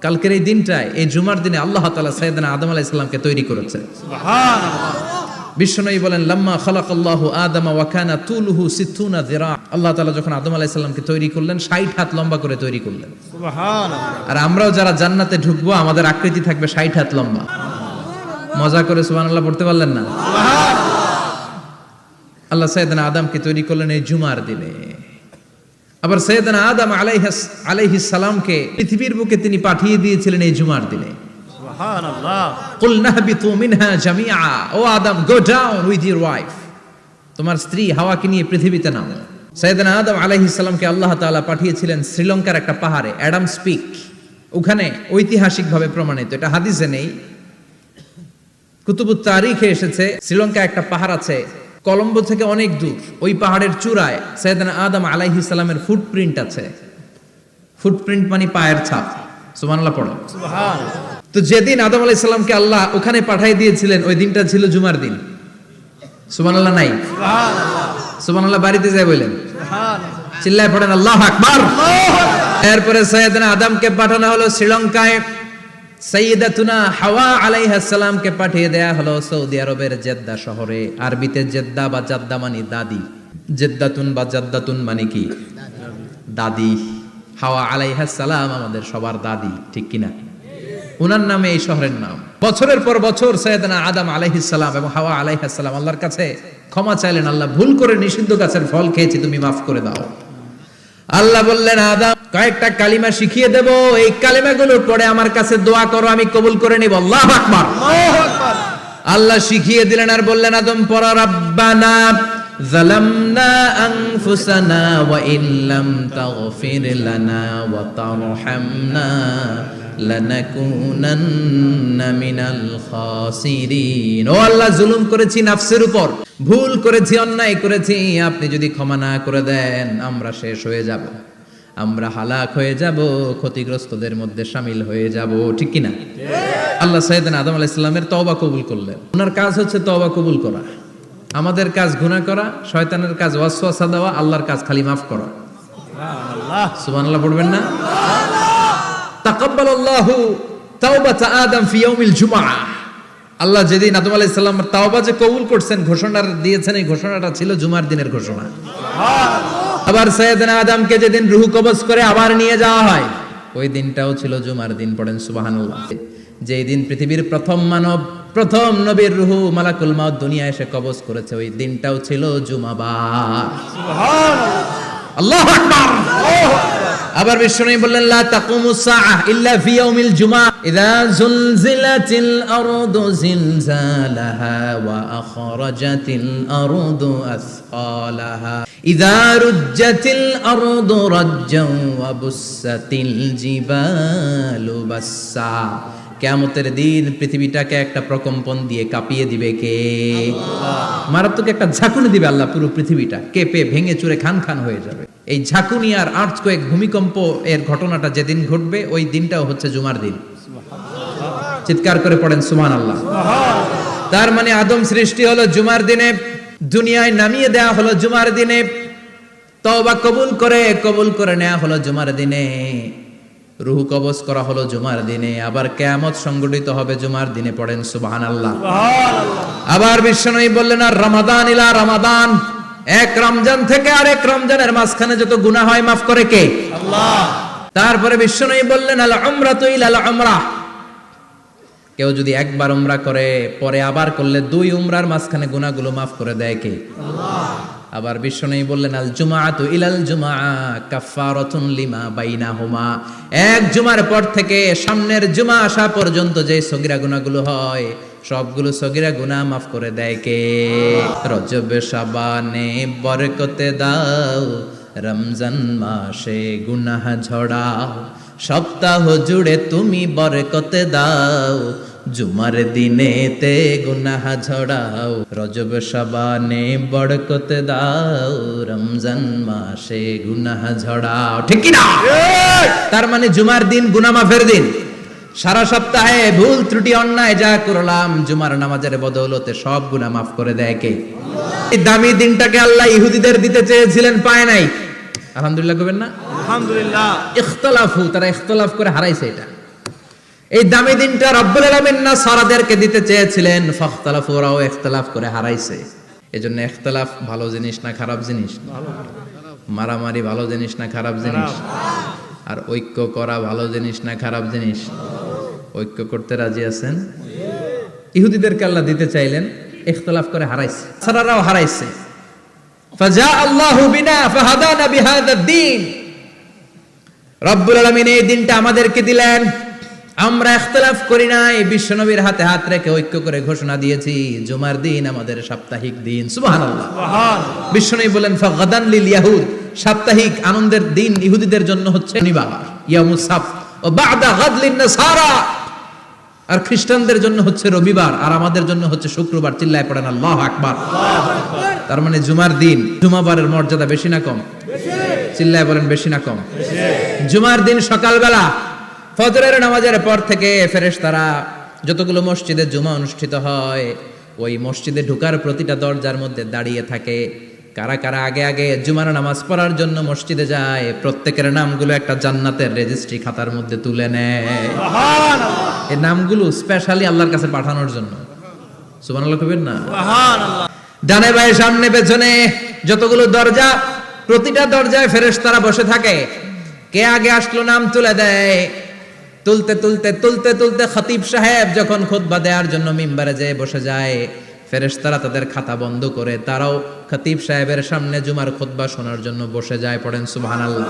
কালকের এই দিনটায়, এই জুমার দিনে আল্লাহ তাআলা সাইয়েদনা আদম আলাইহিস সালামকে তৈরি করেছে। সুবহানাল্লাহ। বিশ্বনবী বলেন, লাম্মা খালাকাল্লাহু আদামা ওয়া কানা তুলুহু 60 যিরা। আল্লাহ তাআলা যখন আদম আলাইহিস সালামকে তৈরি করলেন 60 হাত লম্বা করে তৈরি করলেন। সুবহানাল্লাহ। আর আমরাও যারা জান্নাতে ঢুকবো আমাদের আকৃতি থাকবে 60 হাত লম্বা। মজা করে সুবহানাল্লাহ পড়তে পারলেন না? আল্লাহ সাইয়েদনা আদমকে তৈরি করলেন এই জুমার দিনে। আবার সাইয়েদনা আদম আলাইহিস সালামকে পৃথিবীর বুকে তিনি পাঠিয়ে দিয়েছিলেন এই জুমার দিনে। সুবহানাল্লাহ। কুল নাহবিতু মিনহা জামিআ, O Adam go down with your wife, তোমার স্ত্রী হাওয়াকে নিয়ে পৃথিবীতে নামো। সাইয়েদনা আদম আলাইহিস সালামকে আল্লাহ তাআলা পাঠিয়েছিলেন শ্রীলঙ্কার একটা পাহাড়ে, অ্যাডামস পিক। ওখানে ঐতিহাসিকভাবে প্রমাণিত, এটা হাদিসে নেই, কুতুবুত তারিখে এসেছে। শ্রীলঙ্কা একটা পাহাড় আছে কলম্বো থেকে অনেক দূর, ওই পাহাড়ের চূড়ায় সাইয়েদনা আদম আলাইহিস সালামের ফুটপ্রিন্ট আছে। ফুটপ্রিন্ট মানে পায়ের ছাপ। সুবহানাল্লাহ পড়ো। সুবহানাল্লাহ। তো যেদিন আদম আলাইহিস সালামকে আল্লাহ ওখানে পাঠিয়ে দিয়েছিলেন ওই দিনটা ছিল জুমার দিন। সুবহানাল্লাহ নাই? সুবহানাল্লাহ। সুবহানাল্লাহ বাড়িতে যায় বলেন, সুবহানাল্লাহ। চিল্লায় পড়েন আল্লাহু আকবার। এরপরে সাইয়েদনা আদমকে পাঠানো হলো শ্রীলঙ্কায়। সাইয়্যিদাতুনা হাওয়া আলাইহিস সালামকে পাঠিয়ে দেয়া হলো সৌদি আরবের জেদ্দা শহরে। আরবিতে জেদ্দা বা জাদ্দা মানে দাদি। জেদ্দাতুন বা জাদ্দাতুন মানে কি? দাদি। হাওয়া আলাইহিস সালাম আমাদের সবার দাদি, ঠিক কিনা? উনার নামে এই শহরের নাম। বছরের পর বছর সাইয়েদনা আদম আলাইহিস সালাম এবং হাওয়া আলাইহিস সালাম আল্লাহর কাছে ক্ষমা চাইলেন, আল্লাহ ভুল করে নিষিদ্ধ গাছের ফল খেয়েছি, তুমি মাফ করে দাও। আল্লাহ বললেন, আদম কয়েকটা কালিমা শিখিয়ে দেব, এই কালিমাগুলোর পরে আমার কাছে দোয়া করো, আমি কবুল করে নিব। আল্লাহু আকবার। আল্লাহু আকবার। আল্লাহ শিখিয়ে দিলেন আর বললেন, আদম পড়া, রাব্বানা যালামনা আনফুসানা ওয়া ইল্লাম তাগফির লানা ওয়া তারহামনা লানাকুনান্না মিনাল খাসিরিন। ও আল্লাহ, জুলুম করেছি নাফসের উপর, ভুল করেছি, অন্যায় করেছি, আপনি যদি ক্ষমা না করে দেন আমরা শেষ হয়ে যাব, আমরা হালাক হয়ে যাব, ক্ষতিগ্রস্তদের মধ্যে শামিল হয়ে যাব, ঠিক কিনা? আল্লাহ সাইয়েদনা আদম আলাইহিস সালামের তওবা কবুল করলেন। ওনার কাজ হচ্ছে তওবা কবুল করা, আমাদের কাজ গুনাহ করা, শয়তানের কাজ ওয়াসওয়াসা দেওয়া, আল্লাহর কাজ খালি মাফ করা। সুবহানাল্লাহ। সুবহানাল্লাহ পড়বেন না? তাকাব্বালাল্লাহু তাওবাতা আদম ফি ইয়াউমিল জুমআহ। আল্লাহ যেদিন আদম আলাইহিস সালামের তাওবা যে কবুল করছেন, ঘোষণা দিয়েছেন, এই ঘোষণাটা ছিল জুমার দিনের ঘোষণা। আবার সাইয়েদনা আদমকে যেদিন রূহ কবজ করে আবার নিয়ে যাওয়া হয়, ওই দিনটাও ছিল জুমার দিন। পড়েন সুবহানাল্লাহ। যেই দিন পৃথিবীর প্রথম মানব, প্রথম নবীর রূহ মালাকুল মাউত দুনিয়ায় এসে কবজ করেছে, ওই দিনটাও ছিল জুমাবার। সুবহানাল্লাহ। আল্লাহু আকবার। আবার বিশ্বনবী বললেন, লা তাকুমুস সাআহ ইল্লা ফি ইয়াউমিল জুমআহ ইযা যুলজিলাতিল আরদু জিলজালাহা ওয়া আখরাজাতিল আরদু আসকালাহা ইযা রুজ্জাতিল আরদু রাজ্জান ওয়া বুসাতিল জিবালু বাসসা। কিয়ামতের দিন পৃথিবীটাকে একটা প্রকম্পন দিয়ে কাঁপিয়ে দিবে কে? আল্লাহ। মারাত্মক একটা ঝাঁকুনি দিবে আল্লাহ, পুরো পৃথিবীটা কেঁপে ভেঙে চুরে খান খান হয়ে যাবে। এই ঝাঁকুনি আর আর্থকোয়েক, ভূমিকম্প এর ঘটনাটা যেদিন ঘটবে ওই দিনটাও হচ্ছে জুমার দিন। চিৎকার করে পড়েন সুবহানাল্লাহ। তার মানে আদম সৃষ্টি হলো জুমার দিনে, দুনিয়ায় নামিয়ে দেয়া হলো জুমার দিনে, তওবা কবুল করে নেওয়া হলো জুমার দিনে, রূহ কবজ করা হলো জুমার দিনে, আবার কিয়ামত সংগঠিত হবে জুমার দিনে। পড়েন সুবহানাল্লাহ। সুবহানাল্লাহ। আবার বিশ্বনবী বললেন, আর রমাদান ইলা রমাদান, এক রমজান থেকে আরেক রমজানের মাঝখানে যত গুনাহ হয় মাফ করে কে? আল্লাহ। তারপরে বিশ্বনবী বললেন, আল উমরাতু ইলাল উমরাহ, কেউ যদি একবার উমরা করে পরে আবার করলে দুই উমরার মাঝখানে গুনাহগুলো মাফ করে দেয় কে? আল্লাহ। আবার বিশ্বনবী বললেন, আল জুমআতু ইলাল জুমআহ কাফফারাতুন লিমা বাইনাহুমা, এক জুমার পর থেকে সামনের জুমা আসা পর্যন্ত যে সগীরা গুনাহগুলো হয় সবগুলো সগীরা গুনাহ মাফ করে দেয় কে? রজব শাবানে বরকতে দাও, রমজান মাসে গুনাহ ঝড়াও, সপ্তাহ জুড়ে তুমি বরকতে দাও, জুমার দিনেতে গুনাহ ঝড়াও, রজব শাবানে বরকতে দাও, রমজান মাসে গুনাহ ঝড়াও, ঠিক কি না? তার মানে জুমার দিন গুনাহ মাফের দিন। সারা সপ্তাহে ভুল ত্রুটি অন্যায় যা করলাম জুমার নামাজের বদৌলতে সব গুনাহ মাফ করে দেয় কে? এই দামি দিনটাকে আল্লাহ ইহুদিদের দিতে চেয়েছিলেন, পায় নাই। আলহামদুলিল্লাহ কবেন না? আলহামদুলিল্লাহ। ইখতিলাফু, তারা ইখতিলাফ করে হারাইছে এটা। এই দামি দিনটা রব্বুল আলামিন নাসারাদেরকে দিতে চেয়েছিলেন, ফাখতালাফু, ওরাও ইখতিলাফ করে হারাইছে। এজন্য ইখতিলাফ ভালো জিনিস না খারাপ জিনিস? মারামারি ভালো জিনিস না খারাপ জিনিস? আর ঐক্য করা ভালো জিনিস না খারাপ জিনিস? ঐক্য করতে রাজি আছেন? ইহুদিদেরকে আল্লাহ দিতে চাইলেন, ইখতিলাফ করে হারাইছে, সারারাও হারাইছে। ফাজা আল্লাহু বিনা ফাহাদানা বিহাদা দ্বীন, রব্বুল আলামিন এই দিনটা আমাদেরকে দিলেন, আমরা ইখতিলাফ করি নাই, বিশ্বনবীর হাতে হাত রেখে ঐক্য করে ঘোষণা দিয়েছি জুমার দিন আমাদের সাপ্তাহিক দিন। সুবহানাল্লাহ। বিশ্বনবী বলেন ফাগাদান লিল ইয়াহুদ, সাপ্তাহিক আনন্দের দিন ইহুদিদের জন্য হচ্ছে শনিবার, ইয়ামুস সাbt, ও বাদা গাদ লিন নাসারা, আর খ্রিস্টানদের জন্য হচ্ছে রবিবার, আর আমাদের জন্য হচ্ছে শুক্রবার। চিল্লায় পড়েন আল্লাহু আকবার। তার মানে জুমার দিন, জুমাবারের মর্যাদা বেশি না কম? চিল্লায় বলেন বেশি না কম? জুমার দিন সকালবেলা ফজরের নামাজের পর থেকে ফেরেশতারা যতগুলো মসজিদে জুমা অনুষ্ঠিত হয় ওই মসজিদে ঢোকার প্রতিটা দরজার মধ্যে দাঁড়িয়ে থাকে। কারা কারা আগে আগে জুমার নামাজ পড়ার জন্য মসজিদে যায়, প্রত্যেকের নামগুলো একটা জান্নাতের রেজিস্ট্রি খাতার মধ্যে তুলে নেয়। সুবহানাল্লাহ। এই নামগুলো স্পেশালি আল্লাহর কাছে পাঠানোর জন্য। সুবহানাল্লাহ কইবেন না? সুবহানাল্লাহ। ডানে বায়ে সামনে পেছনে যতগুলো দরজা, প্রতিটা দরজায় ফেরেশতারা বসে থাকে। কে আগে আসলো নাম তুলে দেয়। তুলতে তুলতে তুলতে তুলতে খতিব সাহেব যখন খুতবা দেওয়ার জন্য মিম্বারে যেয়ে বসে যায়, ফেরেশতারা তাদের খাতা বন্ধ করে তারাও খতিব সাহেবের সামনে জুমার খুতবা শোনার জন্য বসে যায়। পড়েন সুবহানাল্লাহ।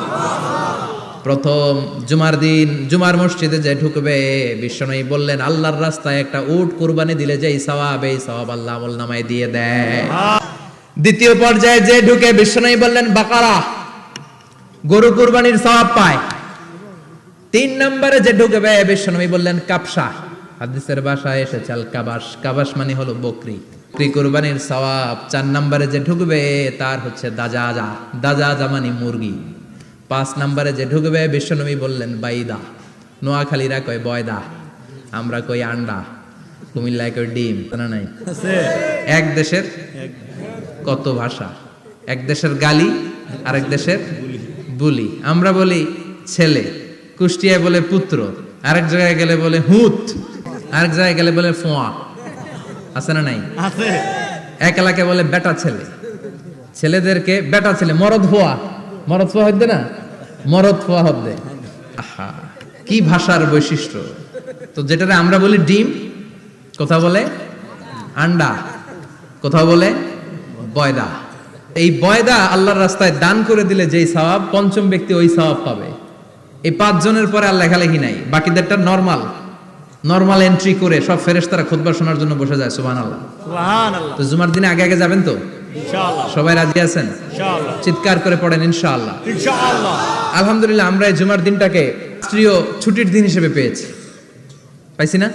প্রথম জুমার দিন জুমার মসজিদে যে ঢুকবে, বিশ্বনবী বললেন আল্লাহর রাস্তায় একটা উট কুরবানি দিলে যেই সওয়াব, এই সওয়াব আল্লাহ আমলনামায় দিয়ে দেয়। দ্বিতীয় পর্যায়ে যে ঢুকে, বিশ্বনবী বললেন বাকারা, গরু কুরবানির সওয়াব পায়। তিন নম্বরে যে ঢুকবে, বিশ্বনবী বললেন কাবসা, হাদিসের ভাষায় এসেছে আল কাবাস, কাবাস মানে হলো বকরি, বকরি কুরবানির সওয়াব। চার নম্বরে যে ঢুকবে তার হচ্ছে দাজাজা, দাজাজা মানে মুরগি। পাঁচ নম্বরে যে ঢুকবে, বিশ্বনবী বললেন বাইদা, নোয়াখালীরা কয় বয়দা, আমরা কই আন্ডা, কুমিল্লায় কই ডিম। না নাই? এক দেশের কত ভাষা, এক দেশের গালি আর এক দেশের বুলি। আমরা বলি ছেলে, কুষ্টিয়ায় বলে পুত্র, আরেক জায়গায় গেলে বলে হুত, আরেক জায়গায় গেলে বলে ফোয়া। আছে না নাই? আছে। এক এলাকায় বলে বেটা ছেলে, ছেলেদেরকে বেটা ছেলে, মরদ ফোয়া, মরদ ফোয়া হদ্দে না, মরদ ফোয়া হদ্দে। আহা, কি ভাষার বৈশিষ্ট্য। তো যেটারে আমরা বলি ডিম, কোথাও বলে আন্ডা, কোথাও বলে বয়দা। এই বয়দা আল্লাহর রাস্তায় দান করে দিলে যেই সওয়াব, পঞ্চম ব্যক্তি ওই সওয়াব পাবে। এই 5 জনের পরে আর লেখালেখি নাই, বাকিদেরটা নরমাল এন্ট্রি করে সব ফেরেশতারা খুতবা শোনার জন্য বসে যায়। সুবহানাল্লাহ। সুবহানাল্লাহ। তো জুমার দিনে আগে আগে যাবেন তো ইনশাআল্লাহ? সবাই রাজি আছেন? ইনশাআল্লাহ। চিৎকার করে পড়েন ইনশাআল্লাহ। ইনশাআল্লাহ। আলহামদুলিল্লাহ, আমরা এই জুমার দিনটাকে রাষ্ট্রীয় ছুটির দিন হিসেবে পেয়েছি, পাইছি না?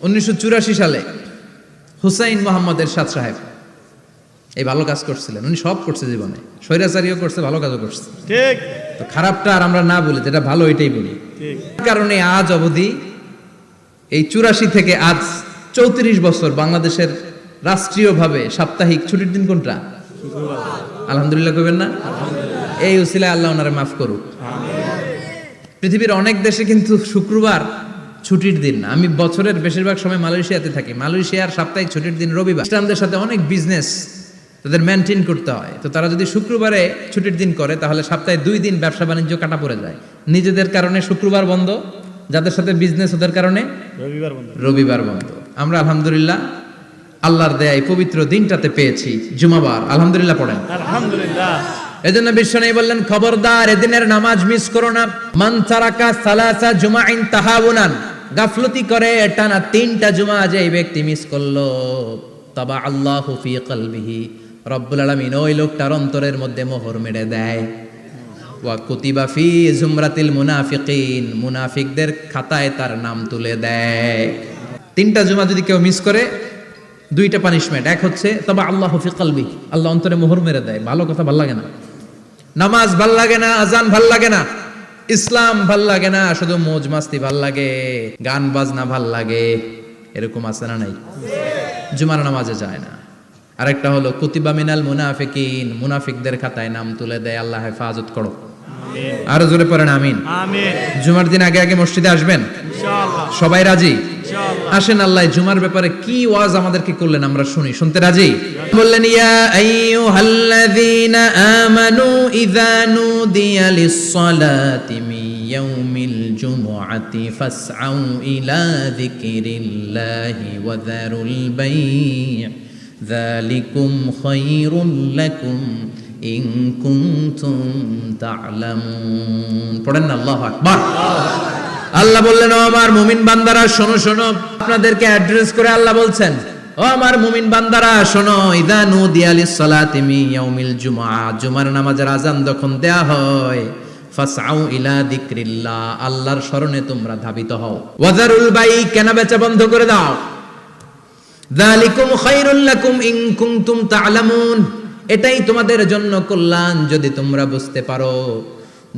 1984 সালে হুসাইন মোহাম্মদ এরশাদ সাহেব এই ভালো কাজ করছিলেন। উনি সব করছে জীবনে, স্বৈরাচারীও করছে, ভালো কাজও করছে। ঠিক। তো খারাপটা আর আমরা না বলি, যেটা ভালো এটাই বলি। ঠিক। কারণে আজ অবধি এই 84 থেকে আজ 34 বছর বাংলাদেশের রাষ্ট্রীয়ভাবে সাপ্তাহিক ছুটির দিন কোনটা? আলহামদুলিল্লাহ কইবেন না? এই উসিলায় আল্লাহ ওনারে মাফ করুক। পৃথিবীর অনেক দেশে কিন্তু শুক্রবার ছুটির দিন না। আমি বছরের বেশিরভাগ সময় মালয়েশিয়াতে থাকি। মালয়েশিয়ার সাপ্তাহিক ছুটির দিন রবিবার। ইসলামদের সাথে অনেক বিজনেস তাদের মেনটেন করতে হয়। তো তারা যদি শুক্রবারে ছুটির দিন করে, তাহলে সপ্তাহে 2 দিন ব্যবসা বাণিজ্য কাটা পড়ে যায়। নিজেদের কারণে শুক্রবার বন্ধ, যাদের সাথে বিজনেস ওদের কারণে রবিবার বন্ধ। আমরা আলহামদুলিল্লাহ আল্লাহর দয়ায় পবিত্র দিনটাতে পেয়েছি জুমাবার। আলহামদুলিল্লাহ পড়েন আলহামদুলিল্লাহ। এজন্য বিশ্বনবী বললেন খবরদার এদিনের নামাজ মিস করো না। মান তারাকা সালাসা জুমাইন তাহাবুনান, গাফলতি করে টানা 3টা জুমা যে ব্যক্তি মিস করলো, তাবা আল্লাহু ফি কলবিহি, রব্বুল আলামিন ওই লোকটার অন্তরের মধ্যে মোহর মেরে দেয়। ওয়া কুতিবা ফি জুমরাতিল মুনাফিকিন, মুনাফিকদের খাতায় তার নাম তুলে দেয়। 3টা জুমা যদি কেউ মিস করে, 2টা পানিশমেন্ট। এক হচ্ছে তাবা আল্লাহু ফি কলবি, আল্লাহ অন্তরে মোহর মেরে দেয়। ভালো কথা ভাল লাগে না, নামাজ ভাল লাগে না, আজান ভাল লাগে না, ইসলাম ভাল লাগে না, শুধু মौज মাস্তি ভাল লাগে, গান বাজনা ভাল লাগে, এরকম আছে না নাই? জুমার নামাজে যায় না। আরেকটা হলো কুতিবা মিনাল মুনাফিকিন, মুনাফিকদের খাতায় নাম তুলে দেয়। আল্লাহ হেফাজত করো। আর জোরে পড়েন আমিন। আমিন। জুমার দিন আগে আগে মসজিদে আসবেন ইনশাআল্লাহ। সবাই রাজি? ইনশাআল্লাহ। আসেন, আল্লাহ জুমার ব্যাপারে কি ওয়াজ আমাদেরকে করলেন আমরা শুনি। শুনতে রাজি? বললেন ইয়া আইয়ুহাল্লাযীনা আমানু ইযা নুদিয়া লিস-সালাতি মিন ইয়াউমিল জুমআতি ফাসআউ ইলা যিকরিল্লাহি ওয়া যারুল বাই' যালিকুম খায়রুল লাকুম ইন কুনতুম তা'লামুন। পড়েন না আল্লাহু আকবার। আল্লাহ বললেন, ও আমার মুমিন বান্দারা শোনো শোনো। আপনাদেরকে অ্যাড্রেস করে আল্লাহ বলছেন, ও আমার মুমিন বান্দারা শোনো, ইযা নুদিয়া লিস-সালাতি মিন ইয়াউমিল জুমআ, জুমার নামাজের আযান যখন দেয়া হয়, ফাসআউ ইলা যিকরিল্লাহ, আল্লাহর স্মরণে তোমরা ধাবিত হও। ওয়াজারুল বাই, কেনা বেচা বন্ধ করে দাও। যালিকুম খায়রুল লাকুম ইন কুনতুম তা'লামুন, এটাই তোমাদের জন্য কল্যাণ যদি তোমরা বুঝতে পারো।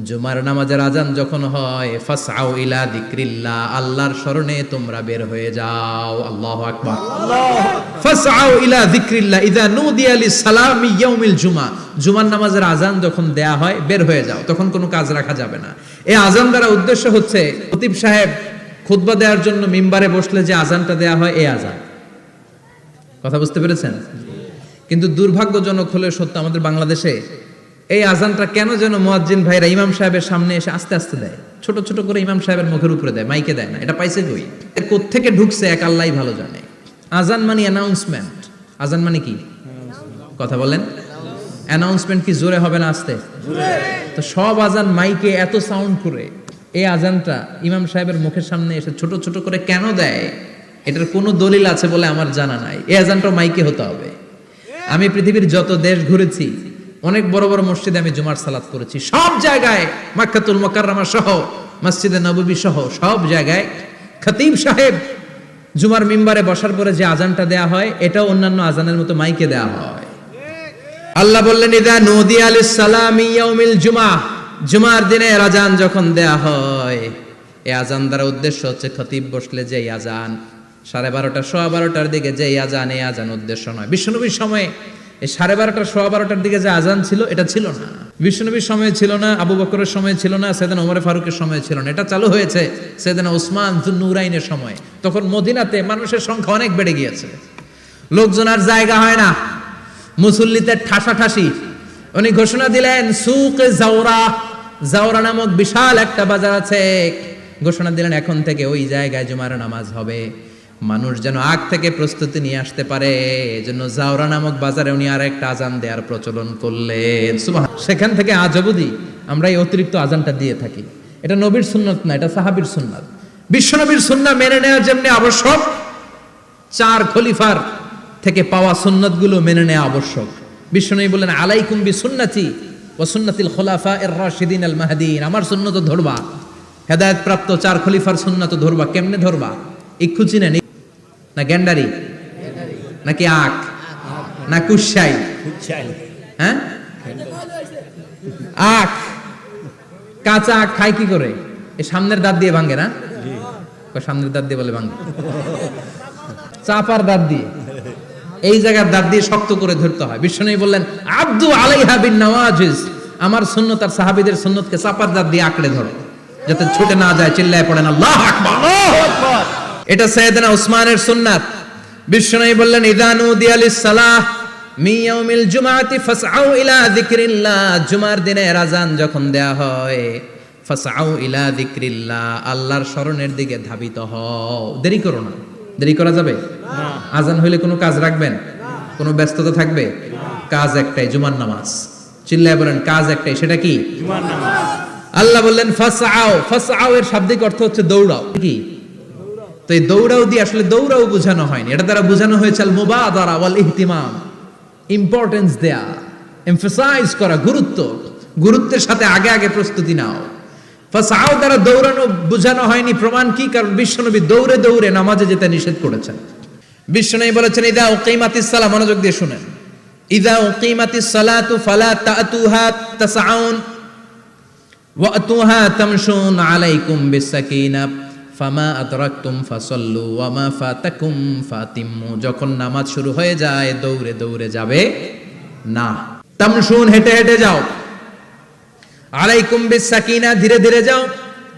জুমার নামাজের আযান যখন হয়, ফাসআউ ইলা যিকরিল্লাহ, আল্লাহর স্মরণে তোমরা বের হয়ে যাও। আল্লাহু আকবার। ফাসআউ ইলা যিকরিল্লাহ ইযা নুদিয়া লিস-সালামি ইয়াউমিল জুমআ, জুমার নামাজের আযান যখন দেয়া হয় বের হয়ে যাও, তখন কোনো কাজ রাখা যাবে না। এই আযান দ্বারা উদ্দেশ্য হচ্ছে খতিব সাহেব খুতবা দেওয়ার জন্য মিম্বারে বসলে যে আযানটা দেয়া হয় এই আযান। কথা বুঝতে পেরেছেন? কিন্তু দুর্ভাগ্যজনক হলে সত্য, আমাদের বাংলাদেশে এই আজানটা কেন যেন মুয়াজ্জিন ভাইরা ইমাম সাহেবের সামনে এসে আস্তে আস্তে দেয়, ছোট ছোট করে ইমাম সাহেবের মুখের উপরে দেয়, মাইকে দেয় না। এটা পাইছে কই, কোত্থেকে ঢুকছে এক আল্লাহই ভালো জানে। আজান মানে অ্যানাউন্সমেন্ট। আজান মানে কি? কথা বলেন। অ্যানাউন্সমেন্ট কি জোরে হবে না আস্তে? তো সব আজান মাইকে এত সাউন্ড করে, এই আজানটা ইমাম সাহেবের মুখের সামনে এসে ছোট ছোট করে কেন দেয়? এটার কোনো দলিল আছে বলে আমার জানা নাই। এই আজানটা মাইকে হতে হবে। আমি পৃথিবীর যত দেশ ঘুরেছি, অনেক বড় বড় মসজিদে আমি জুমার সালাত করেছি, সব জায়গায় মক্কাতুল মুকাররমা সহ মসজিদে নববী সহ সব জায়গায় খতিব সাহেব জুমার মিম্বারে বসার পরে যে আজানটা দেয়া হয়, এটাও অন্যান্য আজানের মতো মাইকে দেয়া হয়। আল্লাহ বললেন, ইযা নুদিয়া লিস-সালামি ইয়াউমিল জুমআ, জুমার দিনে আজান যখন দেয়া হয়, এই আজান দ্বারা উদ্দেশ্য হচ্ছে খতিব বসলে যে আজান 12:30 সোয়া 12টার দিকে যে আজান, এই আজান উদ্দেশ্য নয়। বিশ্বনবীর সময়ে এই 12:30 সোয়া 12টার দিকে যে আজান ছিল এটা ছিল না। বিশ্বনবীর সময়ে ছিল না, আবু বকরের সময় ছিল না, সাইয়েদনা ওমর ফারুকের সময় ছিল না। এটা চালু হয়েছে সাইয়েদনা উসমান যুন্নুরাইনের সময়। তখন মদিনাতে মানুষের সংখ্যা অনেক বেড়ে গিয়েছে, লোকজন আর জায়গা হয় না, মুসল্লিতে ঠাসাঠাসি। উনি ঘোষণা দিলেন, সুকে জাওরা, জাওরা নামক বিশাল একটা বাজার আছে, ঘোষণা দিলেন এখন থেকে ওই জায়গায় জুমার নামাজ হবে। মানুষ যেন আগ থেকে প্রস্তুতি নিয়ে আসতে পারে, এজন্য জাওরা নামক বাজারে উনি আর একটা আজান দেওয়ার প্রচলন করলেন। সুবহান। সেখান থেকে আজ অবধি আমরা এই অতিরিক্ত আজানটা দিয়ে থাকি। এটা নবীর সুন্নাত না, এটা সাহাবীর সুন্নাত। বিশ্বনবীর সুন্নাহ মেনে নেওয়া যেমনি আবশ্যক, 4 খলিফার থেকে পাওয়া সুন্নাতগুলো মেনে নেওয়া আবশ্যক। বিশ্বনবী বললেন, আলাইকুম বিসুন্নতি ওয়া সুন্নাতিল খুলাফায়ে রাশিদিন আল মাহদিয়িন, আমার সুন্নাত ধরবা, হেদায়েত প্রাপ্ত 4 খলিফার সুন্নাত ধরবা। কেমনে ধরবা? ইক্ষু চিনেন না গ্যান্ডারি নাকি আখ না কুশাই? হ্যাঁ, আখ, কাঁচা আখ খায় কি করে? এই সামনের দাঁত দিয়ে ভাঙে না? সামনের দাঁত দিয়ে বলে ভাঙে, চাপার দাঁত দিয়ে, এই জায়গার দাঁত দিয়ে শক্ত করে ধরতে হয়। বিশ্বনবী বললেন, আব্দু আলাইহা বিন নওয়াজিজ, আমার সুন্নাত আর সাহাবীদের সুন্নাতকে চাপার দাঁত দিয়ে আঁকড়ে ধরো, যাতে ছুটে না যায়। চিল্লায় পড়েন আল্লাহু আকবার। এটা সাইয়েদনা উসমানের সুন্নাত। বিশ্বনবী বললেন, ইযা নুদিয়া লিস-সালাহ মিন ইয়াউমিল জুমআতি ফাসআউ ইলা যিকরিল্লাহ, জুমার দিনে আযান যখন দেয়া হয়, ফাসআউ ইলা যিকরিল্লাহ, আল্লাহর স্মরণের দিকে ধাবিত হও। দেরি করো না। দেরি করা যাবে না। আযান হইলে কোনো কাজ রাখবেন? কোনো ব্যস্ততা থাকবে? কাজ একটাই, জুমার নামাজ। চিল্লায় বলেন, কাজ একটাই, সেটা কি? জুমার নামাজ। আল্লাহ বললেন ফাসআউ, ফাসআউ এর শাব্দিক অর্থ হচ্ছে দৌড়াও। কি? তো এই দৌড়াও দিয়ে আসলে দৌড়াও বোঝানো হয়নি, এটা দ্বারা বোঝানো হয়েছে আল মুবাদারা ওয়াল ইহতিমাম, ইম্পর্টেন্স দেয়া, এমফাসাইজ করা, গুরুত্ব, গুরুত্বের সাথে আগে আগে প্রস্তুতি নাও। ফাসআউ দ্বারা দৌড়ানো বোঝানো হয়নি। প্রমাণ কি? কারণ বিশ্বনবী দৌড়ে দৌড়ে নামাজে যেতে নিষেধ করেছেন। বিশ্বনবী বলেছেন, ইযা উকিমাতিস সালাহ, মনোযোগ দিয়ে শুনেন, ইযা উকিমাতিস সালাতু ফালা তা'তুহা তাসআউন ওয়া আতুহা তামশুন আলাইকুম বিসাকিনাহ ফামা আদরাকতুম ফাসাল্লু ওয়া মা ফাতাকুম ফাতিম্মু, যখন নামাজ শুরু হয়ে যায় দৌড়ে দৌড়ে যাবে না, তামশুন হেঁটে হেঁটে যাও, আলাইকুম বিসাকিনা, ধীরে ধীরে যাও।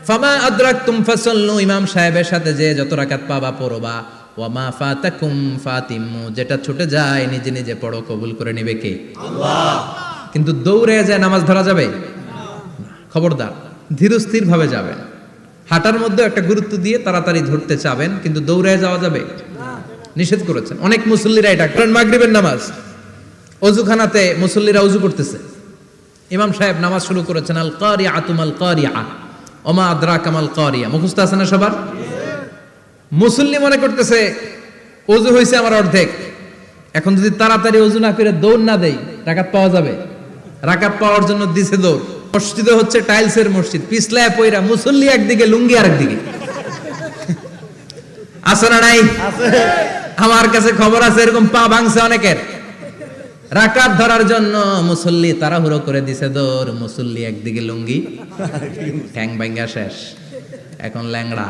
ফামা আদরাকতুম ফাসাল্লু, ইমাম সাহেবের সাথে যে যত রাকাত পাবা পড়বা। ওয়া মা ফাতাকুম ফাতিমু, যেটা ছুটে যায় নিজে নিজে পড়ো, কবুল করে নেবে কে? আল্লাহ। কিন্তু দৌড়ে যায় নামাজ ধরা যাবে না। খবরদার, ধীরস্থির ভাবে যাবেন। হাঁটার মধ্যে একটা গুরুত্ব দিয়ে তাড়াতাড়ি ধরতে চাবেন, কিন্তু দৌড়ে যাওয়া যাবে না, নিষেধ করেছেন। অনেক মুসল্লিরা এটা করেন। মাগরিবের নামাজ, ওযুখানাতে মুসল্লিরা ওযু করতেছে, ইমাম সাহেব নামাজ শুরু করেছেন, আল কারিআতু মাল কারিআ ওমা আদরাকা মাল কারিআ, মুখস্থ আছে না সবার? মুসল্লি মনে করতেছে ওযু হইছে আমার অর্ধেক, এখন যদি তাড়াতাড়ি ওযু না করে দৌড় না দেই রাকাত পাওয়া যাবে? রাকাত পাওয়ার জন্য দিছে দৌড়। মসজিদে হচ্ছে টাইলসের মসজিদ, পিছলায় পয়রা মুসল্লি একদিকে, লুঙ্গি আরেকদিকে। আছে না নাই? আমার কাছে খবর আছে এরকম পা ভাঙছে অনেকের। রাকাত ধরার জন্য মুসল্লি তাড়াহুড়ো করে দিছে দৌড়, মুসল্লি একদিকে লুঙ্গি, ঠ্যাং ভাঙ্গা শেষ, এখন ল্যাংড়া।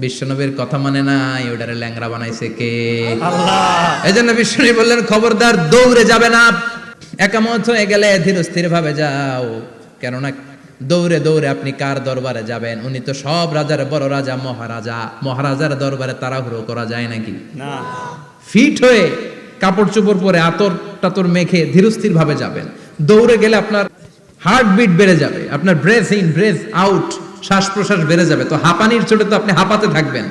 বিশ্বনবীর কথা মানে নাই, ওটারে ল্যাংড়া বানাইছে কে? আল্লাহ। এজন্য বিশ্বনবী বললেন খবরদার দৌড়ে যাবে না, একামত হয়ে গেলে ধীরস্থির ভাবে যাও। কেননা দৌড়ে দৌড়ে আপনি কার দরবারে যাবেন? উনি তো সব রাজার বড় রাজা, মহারাজা। মহারাজার দরবারে তাড়াহুড়ো করা যায় নাকি? না। ফিট হয়ে কাপড় চোপড় পরে আতর টাতর মেখে ধীরস্থির ভাবে যাবেন। দৌড়ে গেলে আপনার হার্টবিট বেড়ে যাবে, আপনার ব্রেথ ইন ব্রেথ আউট, শ্বাস প্রশ্বাস বেড়ে যাবে। তো হাঁপানির চোটে তো আপনি হাঁপাতে থাকবেন।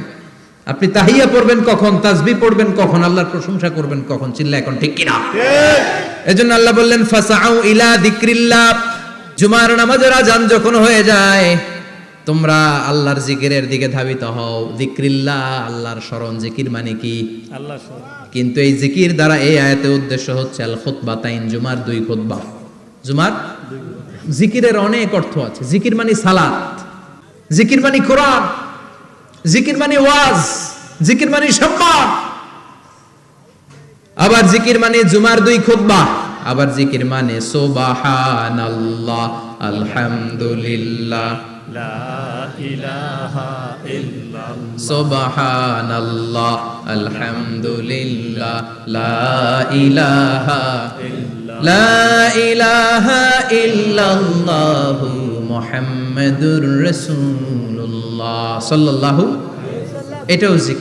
আপনি তাহিয়া পড়বেন কখন, তাসবিহ পড়বেন কখন, আল্লাহর প্রশংসা করবেন কখন? চিল্লা এখন ঠিক কিনা? এজন্য আল্লাহ বললেন ফাসাউ ইলা যিকরিল্লাহ, জুমার নামাজের আযান যখন হয়ে যায় তোমরা আল্লাহর জিকিরের দিকে ধাবিত হও। যিকরিল্লাহ, আল্লাহর স্মরণ। জিকির মানে কি? আল্লাহর স্মরণ। কিন্তু এই জিকির দ্বারা এই আয়াতের উদ্দেশ্য হচ্ছে আল খুতবাতাইন, জুমার দুই খুতবা। জুমার জিকিরের অনেক অর্থ আছে। জিকির মানে সালাত, জিকির মানে কোরআন, জিকির মানে ওয়াজ, জিকির মানে সম্মান। আবার জিকির মানে জুমার দুই খুতবা। আবার জিকির মানে সুবহানাল্লাহ, আলহামদুলিল্লাহ, লা ইলাহা ইল্লাল্লাহ, সুবহানাল্লাহ, আলহামদুলিল্লাহ, লা ইলাহা ইল্লাল্লাহ, লা ইলাহা ইল্লাল্লাহু মুহাম্মাদুর রাসূলুল্লাহ সাল্লাল্লাহু আলাইহি ওয়াসাল্লাম। এটাও জিকির।